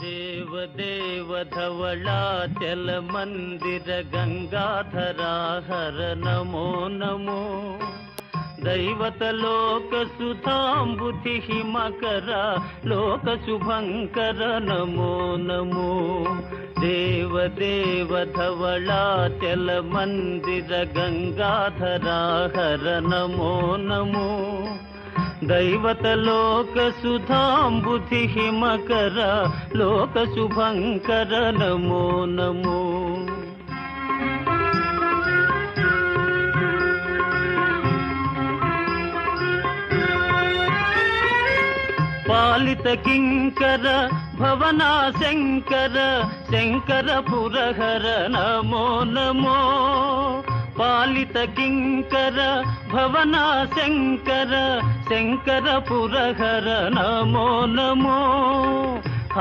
देव धवलाचल मंदिर गंगाधरा हर नमो नमो दैवत लोक सुधांबुधि हिमकर लोक शुभंकर नमो नमो देव धवलाचल मंदिर गंगाधरा हर नमो नमो दैवत लोक सुधांबुधि हिमकर लोक शुभंकर नमो नमो पालित किंकर भवना शंकर शंकर पुरहर नमो नमो पालित किंकर भवना शंकर शंकर पुरहर नमो नमो